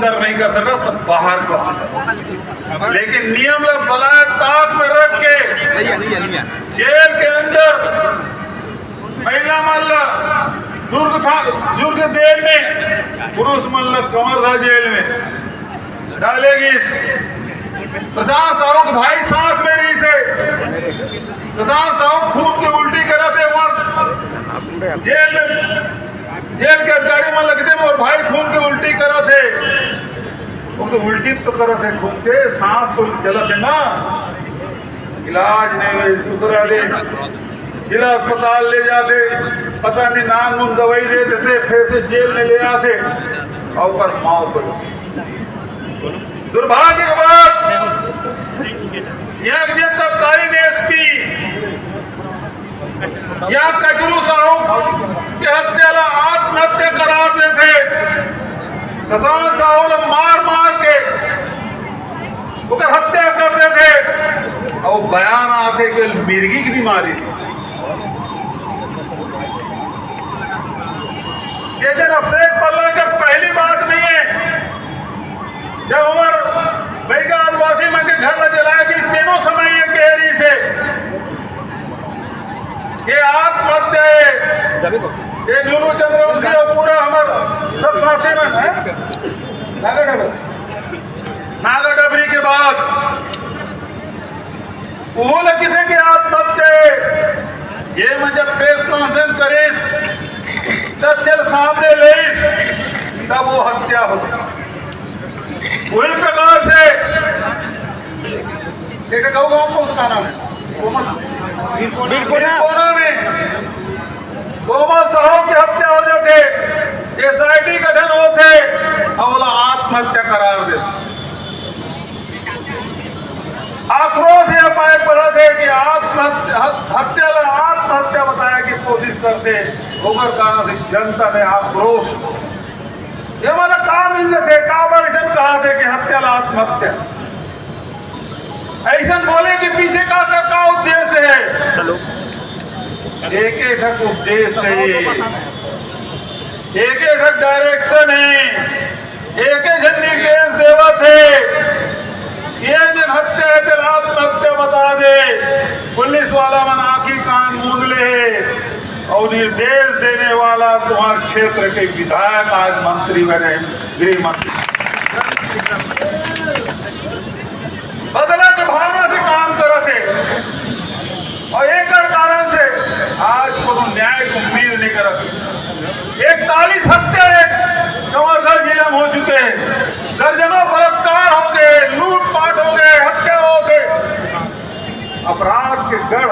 अंदर नहीं कर सका तो बाहर कर सका, लेकिन नियम बलाय ताक में रख के जेल के अंदर महिला मल्ल दुर्ग देर में, पुरुष मल्ल कमर था जेल में डालेगी। प्रशांत साहू भाई साथ में रही से प्रशांत साहू खून की उल्टी करा थे वहां जेल में, जेल के अधिकारी में लगते और भाई खून की उल्टी करा थे, उनको उल्टी तो करा थे खून के, सांस तो चला थे ना, इलाज नहीं हुई, दूसरा दे जिला अस्पताल ले जाते, पता नहीं नाम नून दवाई दे देते, फिर से जेल में ले आते और पर मौत हो। दुर्भाग्य के बाद यह तत्कालीन एसपी या कचरू साहू की हत्याला आत्महत्या करार देते, प्रशांत साहू ने मार मार के हत्या कर देते और बयान आते कि मिर्गी की बीमारी थी। ये दिन अभिषेक पल्लव पहली बात नहीं है जब उमर भाई का आदिवासी मन के घर में जलाया कि तीनों समय ये गहरी से ये आत्महत्या है, ये लुलू चंद्रवंशी और पूरा हमारा सब साथी में है नागर डबरी के बाद उन्होंने किसी की आत्महत्या है। ये मैं जब प्रेस कॉन्फ्रेंस करे तथ्य सामने ले तब वो हत्या हो। पूरी प्रकार से कहूँगा उसका नाम है कोमल साहू की हत्या हो जाते, एसआईटी गठन होते और आत्महत्या करार देते। आक्रोश यह पाए पड़ा थे कि आत्महत्या बताया की कोशिश करते होकर कारण से जनता ने आक्रोश ये वाला काम इन थे काबरजन कहा थे कि हत्या आत्महत्या ऐसा बोले कि पीछे का उद्देश्य है। एक एक उद्देश्य है, एक एक डायरेक्शन है, एक एक निर्देश देवा थे। ये दिन हत्या है तो आत्महत्या बता दे, पुलिस वाला मन आखिर कान मूंद ले और निर्देश देने वाला तुम्हारे क्षेत्र के विधायक आज मंत्री बने, गृह मंत्री बदला के भावना से काम कर थे और एक कारण से आज को न्याय की उम्मीद नहीं कर रहे। 41 हत्या कमरगढ़ जिले में हो चुके हैं, दर्जनों बलात्कार हो गए, लूटपाट हो गए, हत्या हो गए, अपराध के गढ़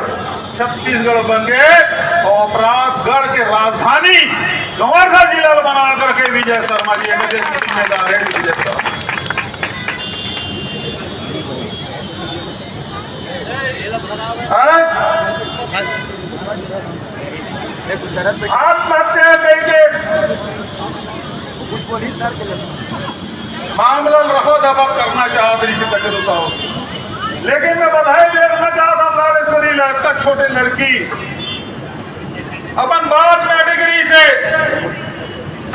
छत्तीसगढ़ बन गए और अपराध गढ़ के राजधानी कमरगढ़ जिला बना करके विजय शर्मा जी जिम्मेदार है। विजय शर्मा आत्महत्या करके मामला रखो दबा करना चाहते कचरूता हो, लेकिन मैं बधाई देना चाहता हूँ लालेश्वरी लड़का छोटे लड़की अपन बाद में डिग्री से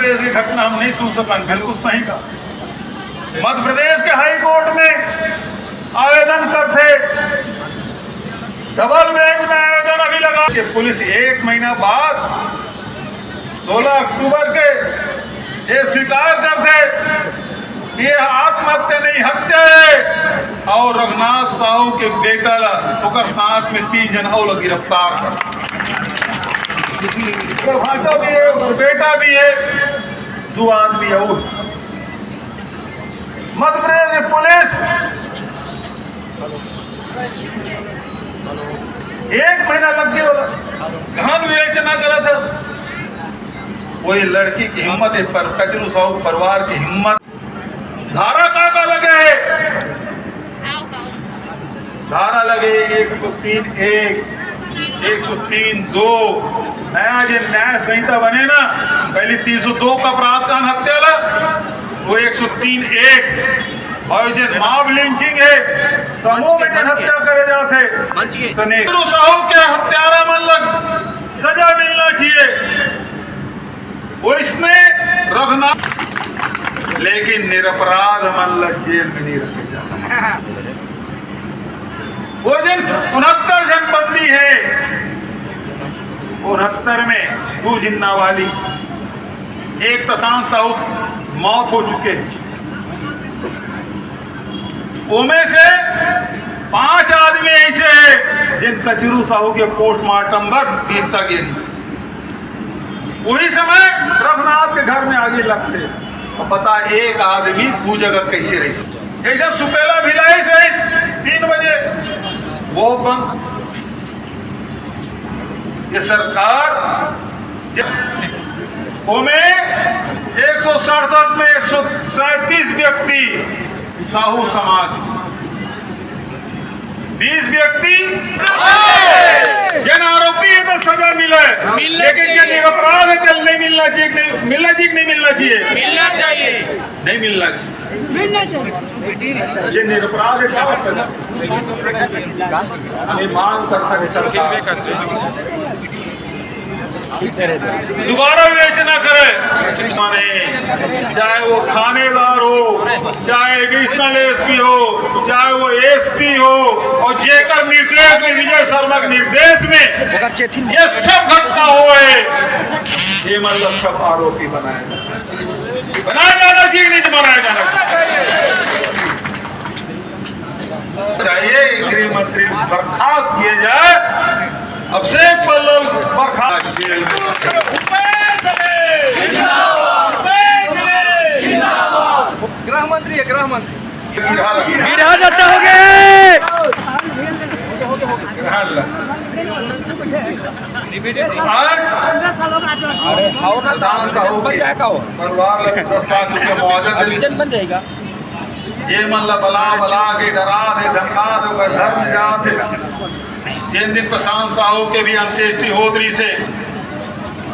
ऐसी घटना हम नहीं सुन सका, बिल्कुल सही का। मध्य प्रदेश के हाई कोर्ट में आवेदन करते, डबल बेंच में आवेदन अभी लगा कि पुलिस 1 महीना बाद 16 अक्टूबर के ये स्वीकार करते ये आत्महत्या नहीं हत्या है और रघुनाथ साहू के बेटा ओकर साथ में 3 जन और गिरफ्तार कर, भाषा भी है और बेटा भी है, 2 आदमी और। मध्य प्रदेश पुलिस 1 महीना लग गया गहन विवेचना करा था। वही लड़की की हिम्मत है, पर कचरू साहू परिवार की हिम्मत। धारा का लगे, धारा लगे 103(1), 103(2), नया जो न्याय संहिता बने ना, पहले 302 का प्रावधान हत्या ला, वो 103(1) और जो मॉब लिंचिंग है समूह में हत्या करे जाते तो साहू के हत्यारा मतलब सजा मिलना चाहिए। वो इसमें रघुनाथ लेकिन निरपराध मन जेल में नहीं रखे जाते। वो जिन 69 जनबंदी है, 69 में 2 जिन्ना वाली, एक प्रशांत साहू मौत हो चुके, उनमें से 5 आदमी ऐसे हैं जिन कचरू साहू के पोस्टमार्टम पर वीरतागिरी से वही समय रघुनाथ के घर में आगे लगते। अब बता एक आदमी 2 जगह कैसे रही। जब सुपेला भिलाई से 3 बजे वो बंद, ये सरकार में 167 में 137 व्यक्ति साहू समाज, 20 व्यक्ति जिन आरोपी है तो सजा मिला है, लेकिन जो निरपराध है तो नहीं मिलना चाहिए। नहीं मिलना चाहिए, नहीं मिलना चाहिए, मिलना चाहिए, नहीं मिलना चाहिए, मिलना चाहिए। जो निरपराध है क्या सजा। हमें मांग करता है सरकार दोबारा विवेचना करे, चाहे वो थानेदार हो, चाहे एडिशनल एसपी हो, चाहे वो एसपी हो, और जेकर निर्देश में, विजय शर्मा के निर्देश में ये सब घटना हुए, ये मतलब सब आरोपी बनाया जाना चाहिए, नहीं तो बनाया जाना चाहिए। गृह मंत्री बर्खास्त किए जाए, अब से लोग बर्खास्त जेल गृह मंत्री है, गृह मंत्री जैसे हो गए। बन जाएगा ये मतलब बला के डरा दे, धमका दे, घर में जाते। जिन दिन प्रशांत साहू के भी अंत्येष्टि होदरी से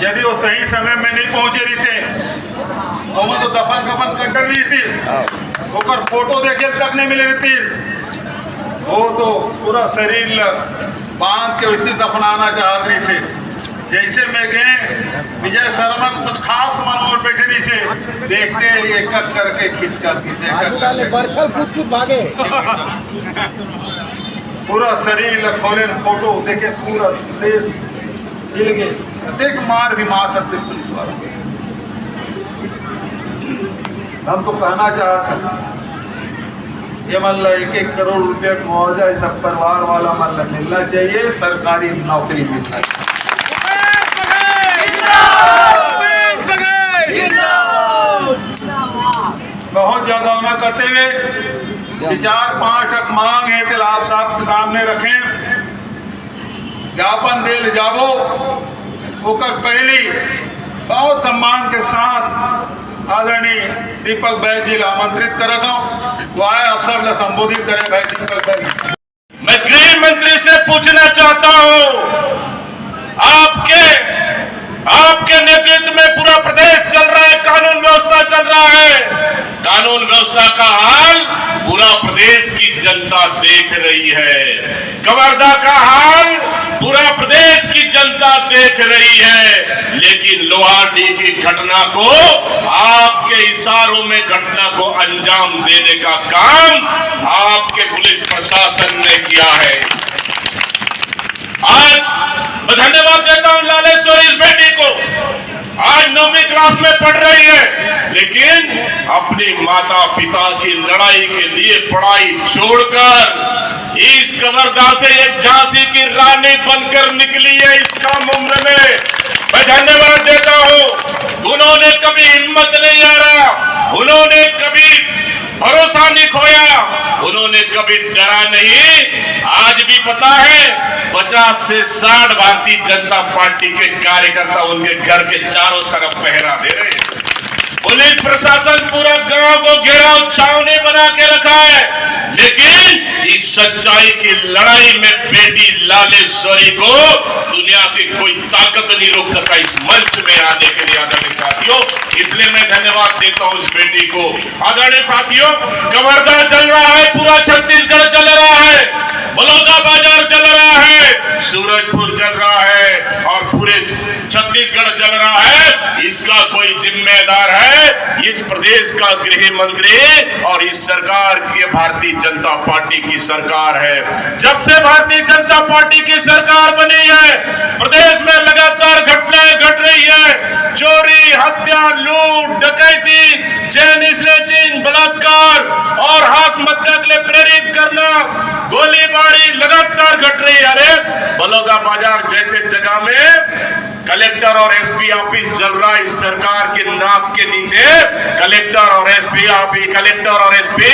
यदि वो सही समय में नहीं पहुंचे रही थे, तो दफन कफन कर रही थी, ओकर फोटो देखे तक नहीं मिले थी, वो तो पूरा शरीर बांध के इतनी दफनाना चाहत रही से। जैसे मैं गए विजय शर्मा कुछ खास मनोर बैठे नहीं से देखते एक करके खिसका भागे पूरा शरीर खोले, फोटो देखे, पूरा देश हिल गए। देख मार भी मार सकते पुलिस वालों। हम तो कहना चाहते ये मतलब 1-1 करोड़ रुपया मुआवजा इस सब परिवार वाला मतलब मिलना चाहिए, सरकारी नौकरी मिलना चाहिए। बहुत ज्यादा होना करते हुए 4-5 तक मांग है तो आप साहब के सामने रखें, ज्ञापन दे ले जाओ, होकर पहली बहुत सम्मान के साथ आदरणीय दीपक बैज जी आमंत्रित करता हूँ, वो आए आप सब संबोधित करें। भाई दीपक बैज, मैं गृह मंत्री से पूछना चाहता हूँ, आपके नेतृत्व में पूरा प्रदेश चल रहा है, कानून व्यवस्था चल रहा है, कानून व्यवस्था का हाल पूरा प्रदेश की जनता देख रही है, कवर्धा का हाल पूरा प्रदेश की जनता देख रही है, लेकिन लोहारडीह की घटना को आपके इशारों में घटना को अंजाम देने का काम आपके पुलिस प्रशासन ने किया है। आज मैं धन्यवाद देता हूं लालेश्वरी इस बेटी को, आज 9वीं क्लास में पढ़ रही है, लेकिन अपनी माता पिता की लड़ाई के लिए पढ़ाई छोड़कर इस कवर्धा से एक झांसी की रानी बनकर निकली है इस कम उम्र में। मैं धन्यवाद देता हूं, उन्होंने कभी हिम्मत नहीं हारा, उन्होंने कभी भरोसा नहीं खोया, उन्होंने कभी डरा नहीं। आज भी पता है 50 से 60 भारतीय जनता पार्टी के कार्यकर्ता उनके घर के चारों तरफ पहरा दे रहे हैं। पुलिस प्रशासन पूरा गांव को घेराव छावनी बना के रखा है, लेकिन इस सच्चाई की लड़ाई में बेटी लालेश्वरी को दुनिया की कोई ताकत नहीं रोक सका इस मंच में आने के लिए। आदरणीय साथियों, इसलिए मैं धन्यवाद देता हूं इस बेटी को। आदरणीय साथियों, कवर्धा चल रहा है, पूरा छत्तीसगढ़ चल रहा है, बलौदा बाजार चल रहा है, सूरजपुर चल रहा है और पूरे छत्तीसगढ़ चल रहा है। इसका कोई जिम्मेदार है इस प्रदेश का गृह मंत्री और इस सरकार की भारतीय जनता पार्टी की सरकार है। जब से भारतीय जनता पार्टी की सरकार बनी है प्रदेश में लगातार घटनाएं घट रही है। चोरी, हत्या, लूट, डकैती, चैन स्नैचिंग, बलात्कार और आत्महत्या के लिए प्रेरित करना, गोलीबारी लगातार घट रही है। अरे बलौदा बाजार जैसे जगह में कलेक्टर और एसपी ऑफिस जल रहा है। इस सरकार के नाक के नीचे कलेक्टर और एसपी ऑफिस, कलेक्टर और एसपी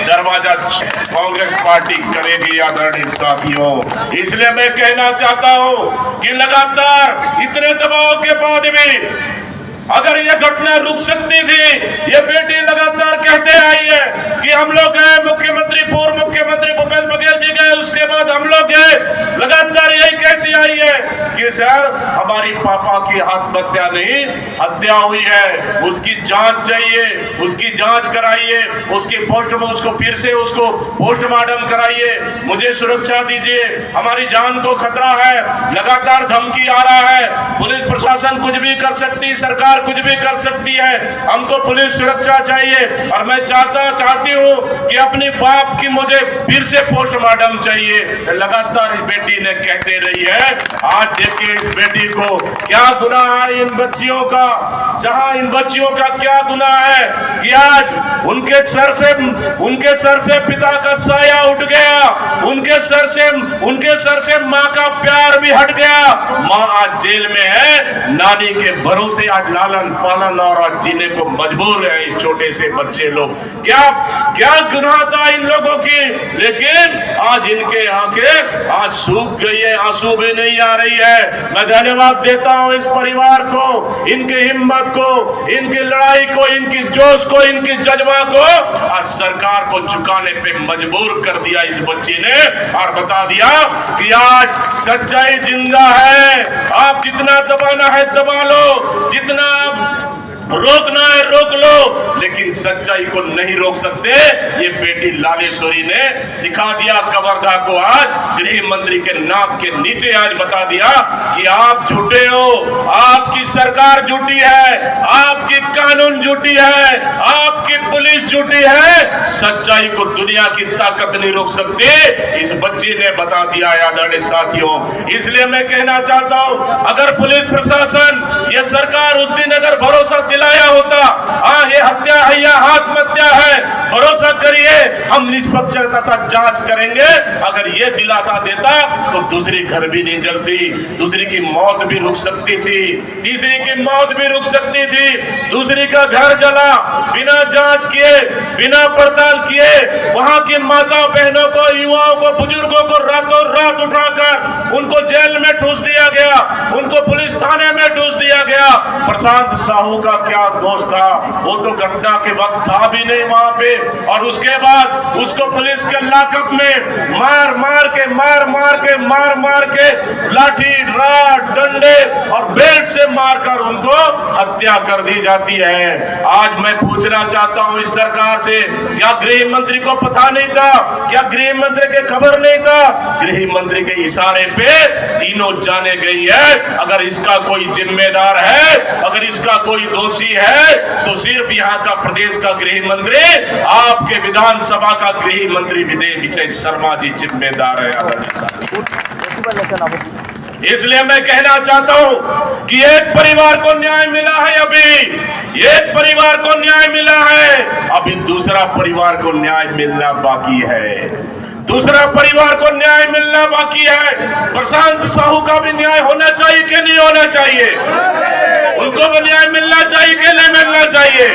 दरवाजा कांग्रेस पार्टी करेगी आदरणीय साथियों। इसलिए मैं कहना चाहता हूं कि लगातार इतने दबाव के बाद भी अगर ये घटना रुक सकती थी, ये बेटी लगातार कहते आई है कि हम लोग गए, मुख्यमंत्री पूर्व मुख्यमंत्री भूपेश बघेल जी गए, उसके बाद हम लोग गए, लगातार यही कहती आई है कि सर हमारी पापा की आत्महत्या नहीं, हत्या हुई है, उसकी जांच चाहिए, उसकी जांच कराइए, उसकी उसको फिर से उसको पोस्टमार्टम कराइए, मुझे सुरक्षा दीजिए, हमारी जान को खतरा है, लगातार धमकी आ रहा है, पुलिस प्रशासन कुछ भी कर सकती, सरकार कुछ भी कर सकती है, हमको पुलिस सुरक्षा चाहिए और मैं चाहती हूं कि अपनी बाप की मुझे फिर से पोस्टमार्टम चाहिए। लगातार इस बेटी ने कहते रही है। आज देखिए इस बेटी को क्या गुनाह है इन बच्चियों का, जहां इन बच्चियों का क्या गुनाह है कि आज उनके सर से पिता का साया उठ गया, उनके सर से माँ का प्यार भी हट गया। माँ आज जेल में है, नानी के भरोसे आज लालन पालन और आज जीने को मजबूर है इस छोटे से बच्चे लोग। क्या गुनाह था इन लोगों की, लेकिन आज इनके आंखें आज सूख गई है, आंसू भी नहीं आ रही है। मैं धन्यवाद देता हूं इस परिवार को, इनकी हिम्मत को, इनकी लड़ाई को, इनकी जोश को, इनकी जज्बा को आज सरकार को झुकाने पे मजबूर कर दिया इस बच्ची ने और बता दिया कि आज सच्चाई जिंदा है। आप जितना दबाना है दबा लो, जितना रोकना है रोक लो, लेकिन सच्चाई को नहीं रोक सकते। ये बेटी लालेश्वरी ने दिखा दिया कवर्धा को, आज गृह मंत्री के नाक के नीचे आज बता दिया कि आप झूठे हो, आपकी सरकार झूठी है, आपकी कानून झूठी है, आपकी पुलिस झूठी है, सच्चाई को दुनिया की ताकत नहीं रोक सकती। इस बच्ची ने बता दिया आदरणीय साथियों। इसलिए मैं कहना चाहता हूं अगर पुलिस प्रशासन, ये सरकार उस दिन अगर भरोसा दिलाया होता, हाँ ये हत्या है या आत्महत्या है, भरोसा करिए हम निष्पक्षता से जांच करेंगे, अगर ये दिलासा देता तो दूसरी घर भी नहीं जलती, दूसरी की मौत भी रुक सकती थी, तीसरी की मौत भी रुक सकती थी, दूसरी का घर जला बिना जांच किए, बिना पड़ताल किए, वहां की माता बहनों को, युवाओं को, बुजुर्गों को रातों रात उठाकर उनको जेल में ठूस दिया गया, उनको पुलिस थाने में ठूस दिया गया। प्रशांत साहू का क्या दोष था, वो तो घटना के वक्त था भी नहीं वहां पे, और उसके बाद उसको पुलिस के लॉकअप में मार मार के लाठी, राड, डंडे और बेल्ट से मारकर उनको हत्या कर दी जाती है। आज मैं पूछना चाहता हूं इस सरकार से, क्या गृह मंत्री को पता नहीं था, क्या गृह मंत्री के खबर नहीं था? गृह मंत्री के इशारे पे तीनों जाने गई है। अगर इसका कोई जिम्मेदार है, अगर इसका कोई दोषी है, तो सिर्फ यहाँ का प्रदेश का गृह मंत्री, आपके विधानसभा का गृह मंत्री विजय शर्मा जी जिम्मेदार है। इसलिए मैं कहना चाहता हूं कि एक परिवार को न्याय मिला है, अभी एक परिवार को न्याय मिला है, अभी दूसरा परिवार को न्याय मिलना बाकी है, दूसरा परिवार को न्याय मिलना बाकी है। प्रशांत साहू का भी न्याय होना चाहिए कि नहीं होना चाहिए? उनको भी न्याय मिलना चाहिए कि नहीं मिलना चाहिए?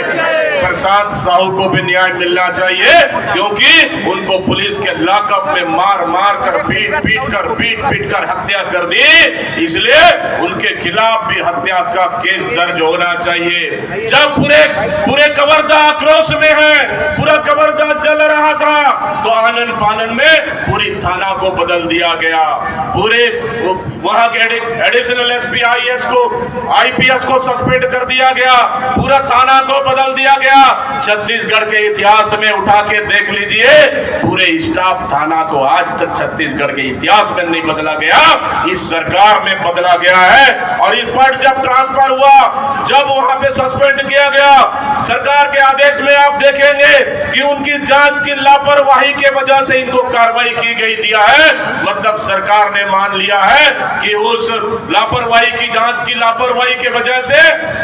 प्रशांत साहू को भी न्याय मिलना चाहिए, क्योंकि उनको पुलिस के लॉकअप में मार कर पीट कर हत्या कर दी, इसलिए उनके खिलाफ भी हत्या का केस दर्ज होना चाहिए। जब पूरे कवर्धा आक्रोश में है, पूरा कवर्धा जल रहा था, तो आनन फानन में पूरी थाना को बदल दिया गया, पूरे वहां के एडिशनल एसपी आईपीएस को सस्पेंड कर दिया गया, पूरा थाना को बदल दिया गया। छत्तीसगढ़ के इतिहास में उठा के देख लीजिए, पूरे स्टाफ थाना को आज तक छत्तीसगढ़ के इतिहास में नहीं बदला गया, इस सरकार में बदला गया है। और इस पर जब ट्रांसफर हुआ, जब वहां पे सस्पेंड किया गया, सरकार के आदेश में आप देखेंगे कि उनकी जांच की लापरवाही के वजह से इनको कार्रवाई की गई दिया है। मतलब सरकार ने मान लिया है कि उस लापरवाही की जांच की लापरवाही के वजह से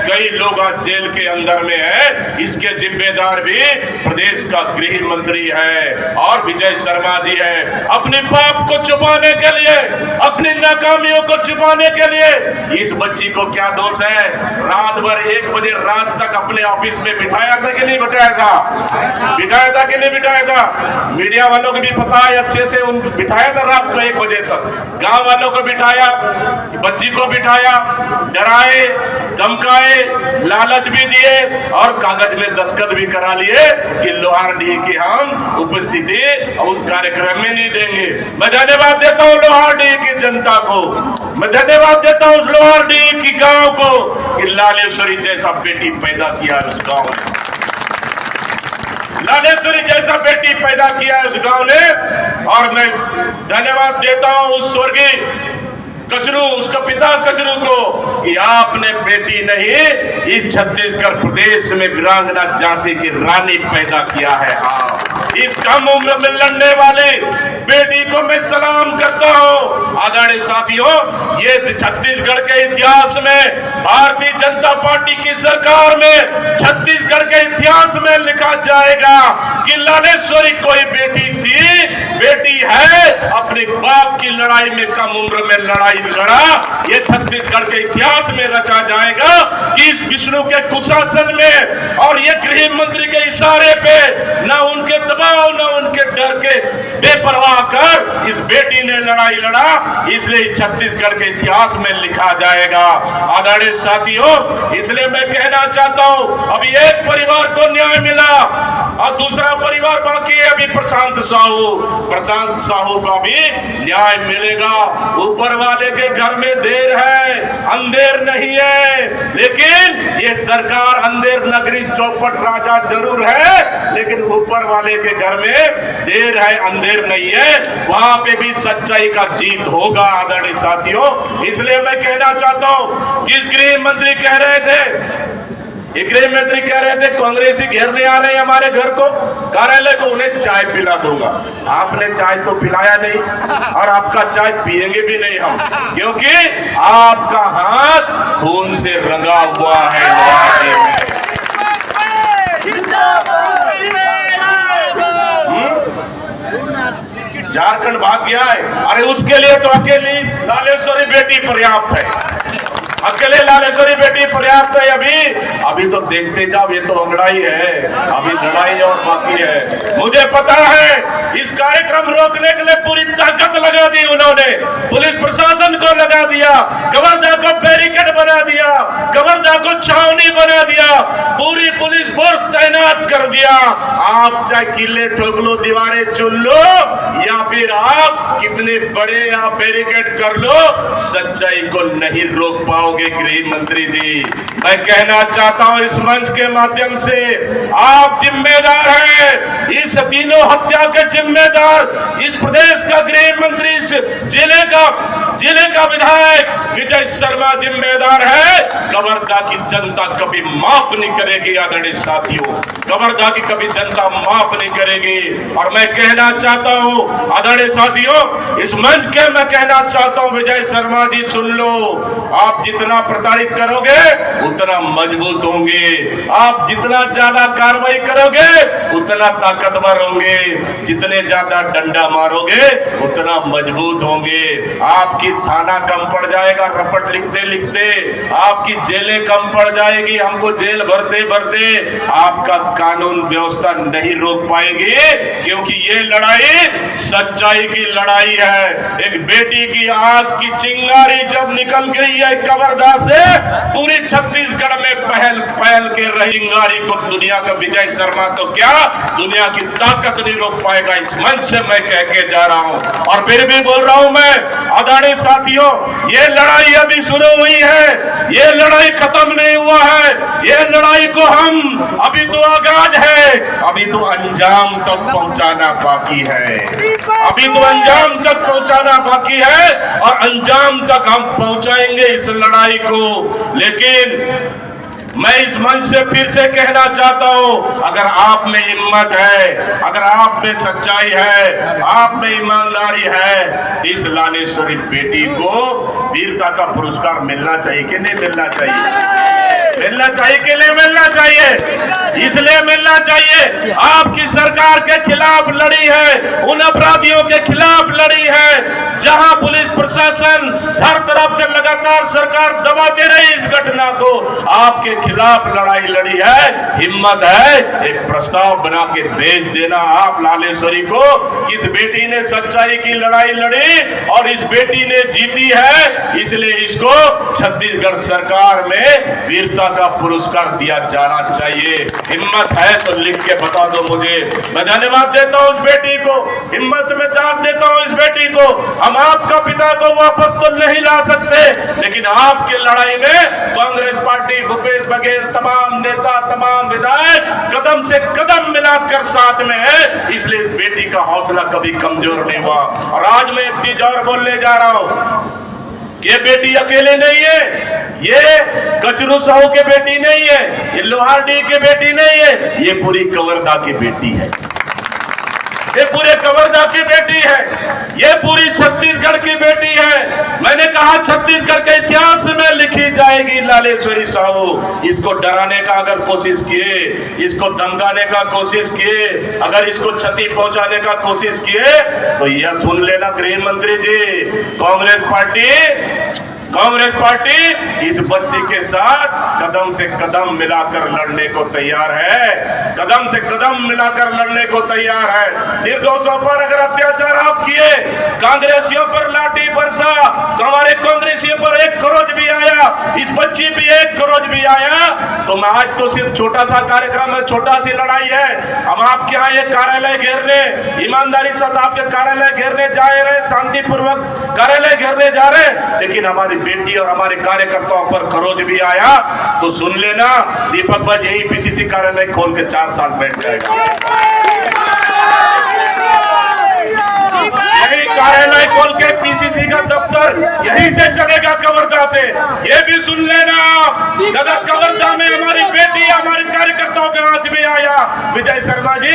कई लोग आज जेल के अंदर में है। इसके जिम्मेदार भी प्रदेश का गृह मंत्री है और विजय शर्मा जी है। अपने पाप को छुपाने के लिए, अपनी नाकामियों को छुपाने के लिए इस बच्ची को क्या दोष है? रात भर 1 बजे रात तक अपने ऑफिस में बिठाया था कि नहीं बिठाया था? बिठाया था कि नहीं बिठाया था? मीडिया वालों को भी पता है अच्छे से, उन बिठाया था रात को 1 बजे तक। गांव वालों को बिठाया, बच्ची को बिठाया, डराए, धमकाए, लालच भी दिए और कागज में दस्तखत भी करा लिए कि लोहारडीह की हम उपस्थिति उस कार्यक्रम में नहीं देंगे। मैं धन्यवाद देता हूं लोहारडीह की जनता को, मैं धन्यवाद देता हूं उस लोहारडीह की गांव को कि लालेश्वरी जैसा बेटी पैदा किया उस गांव में, लालेश्वरी जैसा बेटी पैदा किया उस गांव ने। और मैं धन्यवाद देता हूं उस स्वर्गीय कचरू, उसका पिता कचरू को कि आपने बेटी नहीं, इस छत्तीसगढ़ प्रदेश में वीरांगना झांसी की रानी पैदा किया है। इस कम उम्र में लड़ने वाले बेटी को मैं सलाम करता हूं। आदरणीय साथियों, ये छत्तीसगढ़ के इतिहास में, भारतीय जनता पार्टी की सरकार में, छत्तीसगढ़ के इतिहास में लिखा जाएगा कि लालेश्वरी कोई बेटी थी, बेटी है, अपने बाप की लड़ाई में कम उम्र में लड़ाई लड़ा। ये छत्तीसगढ़ के इतिहास में रचा जाएगा कि इस विष्णु के कुशासन में और ये गृह मंत्री के इशारे पे, न उनके दबाव न उनके डर के बेपरवाह कर इस बेटी ने लड़ाई लड़ा, इसलिए छत्तीसगढ़ के इतिहास में लिखा जाएगा। आदरणीय साथियों, इसलिए मैं कहना चाहता हूं, अभी एक परिवार को न्याय मिला और दूसरा परिवार बाकी है, अभी प्रशांत साहू का भी न्याय मिलेगा। ऊपर वाले के घर में देर है, अंधेर नहीं है, लेकिन ये सरकार अंधेर नगरी चौपट राजा जरूर है, लेकिन ऊपर वाले के घर में देर है, अंधेर नहीं है, वहां पे भी सच्चाई का जीत होगा। आदरणीय साथियों, इसलिए मैं कहना चाहता हूं, जिस गृह मंत्री कह रहे थे, गृह मंत्री कह रहे थे कांग्रेसी घेरने आ रहे हैं हमारे घर को, कार्यालय को, उन्हें चाय पिला दूंगा। आपने चाय तो पिलाया नहीं और आपका चाय पिएंगे भी नहीं हम, क्योंकि आपका हाथ खून से रंगा हुआ है। झारखंड भाग गया है, अरे उसके लिए तो अकेली लालेश्वरी बेटी पर्याप्त है, अकेले लालेश्वरी बेटी पर्याप्त है। अभी तो देखते जाओ, ये तो अंगड़ाई है, अभी लड़ाई और बाकी है। मुझे पता है इस कार्यक्रम रोकने के लिए पूरी ताकत लगा दी उन्होंने, पुलिस प्रशासन को लगा दिया, कवर्धा को बैरिकेड बना दिया, कवर्धा को छावनी बना दिया, पूरी पुलिस फोर्स तैनात कर दिया। आप चाहे किले ठोक लो, दीवारें चुन लो, या फिर आप कितने बड़े आप बैरिकेड कर लो, सच्चाई को नहीं रोक पाओगे। गृह मंत्री जी, मैं कहना चाहता हूं इस मंच के माध्यम से, आप जिम्मेदार हैं, इस तीनों हत्या के जिम्मेदार इस प्रदेश का गृह मंत्री, इस जिले का विधायक विजय शर्मा जिम्मेदार है। कवर्धा की जनता कभी माफ नहीं करेगी। आदरणीय साथियों, कवर्धा की कभी जनता माफ नहीं करेगी। और मैं कहना चाहता हूं आदरणीय साथियों, इस मंच के मैं कहना चाहता हूं, विजय शर्मा जी सुन लो, आप जितना प्रताड़ित करोगे उतना मजबूत होंगे, आप जितना ज्यादा कार्रवाई करोगे उतना ताकतवर होंगे, जितने ज्यादा डंडा मारोगे उतना मजबूत होंगे। आपकी थाना कम पड़ जाएगा रपट लिखते लिखते, आपकी जेलें कम पड़ जाएगी, हमको जेल भरते भरते आपका कानून व्यवस्था नहीं रोक पाएगी, क्योंकि ये लड़ाई सच्चाई की लड़ाई है। एक बेटी की आग की चिंगारी जब निकल गई है कवर्धा से, पूरी छत्तीसगढ़ में पहल पहल के रही चिंगारी को दुनिया का विजय शर्मा तो क्या दुनिया की ताकत नहीं रोक पाएगा। इस मंच से मैं कह के जा रहा हूं, और फिर भी बोल रहा हूं मैं, आदरणीय साथियों, ये लड़ाई अभी शुरू हुई है, ये लड़ाई खत्म नहीं हुआ है। ये लड़ाई को हम अभी तो आगाज है, अभी तो अंजाम तक पहुंचाना बाकी है, अभी तो अंजाम तक पहुंचाना बाकी है, और अंजाम तक हम पहुंचाएंगे इस लड़ाई को। लेकिन मैं इस मंच से फिर से कहना चाहता हूं, अगर आप में हिम्मत है, अगर आप में सच्चाई है, आप में ईमानदारी है, इस लालेश्वरी बेटी को वीरता का पुरस्कार मिलना चाहिए कि नहीं मिलना चाहिए? मिलना चाहिए कि नहीं मिलना चाहिए? इसलिए मिलना चाहिए, आपकी सरकार के खिलाफ लड़ी है, उन अपराधियों के खिलाफ लड़ी है, जहां पुलिस प्रशासन हर तरफ से लगातार सरकार दबाते रही इस घटना को, आपके खिलाफ लड़ाई लड़ी है। हिम्मत है, एक प्रस्ताव बना के भेज देना आप लालेश्वरी को, इस बेटी ने सच्चाई की लड़ाई लड़ी और इस बेटी ने जीती है, इसलिए इसको छत्तीसगढ़ सरकार में वीरता का पुरस्कार दिया जाना चाहिए। हिम्मत है तो लिख के बता दो मुझे, मैं धन्यवाद देता हूं उस बेटी को, हिम्मत में दाद देता हूं इस बेटी को। हम आपका पिता को वापस तो नहीं ला सकते, लेकिन आपकी लड़ाई में कांग्रेस पार्टी, भूपेश बघेल, तमाम नेता, तमाम विधायक कदम से कदम मिलाकर साथ में है, इसलिए बेटी का हौसला कभी कमजोर नहीं हुआ। और आज मैं एक चीज और बोलने जा रहा हूं, ये बेटी अकेले नहीं है, ये कचरू साहू के बेटी नहीं है, ये लोहारडी की बेटी नहीं है, ये पूरी कवर्धा की बेटी है, ये पूरे कवर्धा की बेटी है, ये पूरी छत्तीसगढ़ की बेटी है। मैंने कहा छत्तीसगढ़ के इतिहास में लिखी जाएगी लालेश्वरी साहू। इसको डराने का अगर कोशिश किए, इसको धमकाने का कोशिश किए, अगर इसको क्षति पहुंचाने का कोशिश किए, तो यह सुन लेना गृह मंत्री जी, कांग्रेस पार्टी इस बच्ची के साथ कदम से कदम मिलाकर लड़ने को तैयार है, कदम से कदम मिलाकर लड़ने को तैयार है। निर्दोषों पर अगर अत्याचार आप किए, कांग्रेसियों पर लाठी बरसा, तो हमारे कांग्रेसियों पर एक खरोच भी आया, इस बच्ची भी एक खरोच भी आया, तो मैं आज तो सिर्फ छोटा सा कार्यक्रम है, छोटा सी लड़ाई है। हम आपके यहाँ ये कार्यालय घेरने, ईमानदारी के साथ आपके कार्यालय घेरने जा रहे, शांतिपूर्वक कार्यालय घेरने जा रहे, लेकिन हमारी बेटी और हमारे कार्यकर्ताओं पर खरोच भी आया, तो सुन लेना दीपक भाई यही पीसीसी कार्यालय खोल के 4 साल बैठ जाएगा, यही कार्यालय खोल के पीसीसी का दफ्तर यहीं से चलेगा कवर्धा से। ये भी सुन लेना, अगर कवर्धा में हमारी बेटी हमारे कार्यकर्ताओं के हाथ में आया, विजय शर्मा जी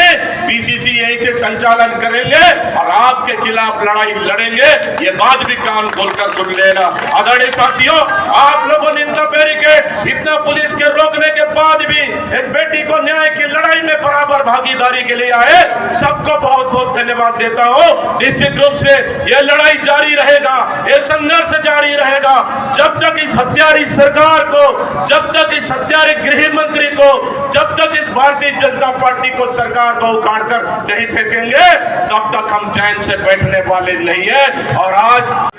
पीसीसी यहीं से संचालन करेंगे और आपके खिलाफ लड़ाई लड़ेंगे, ये बात भी कान खोलकर सुन लेना। आदरणीय साथियों, आप लोगों ने इतना पुलिस के रोकने के बाद भी एक बेटी को न्याय की लड़ाई में बराबर भागीदारी के लिए आए, सबको बहुत बहुत धन्यवाद देता हूँ। निश्चित रूप से यह लड़ाई जारी रहेगा, यह संघर्ष जारी रहेगा, जब तक इस हत्यारी सरकार को, जब तक इस हत्यारी गृह मंत्री को, जब तक इस भारतीय जनता पार्टी को, सरकार को उखाड़ कर नहीं फेंकेंगे, तब तक हम चैन से बैठने वाले नहीं है। और आज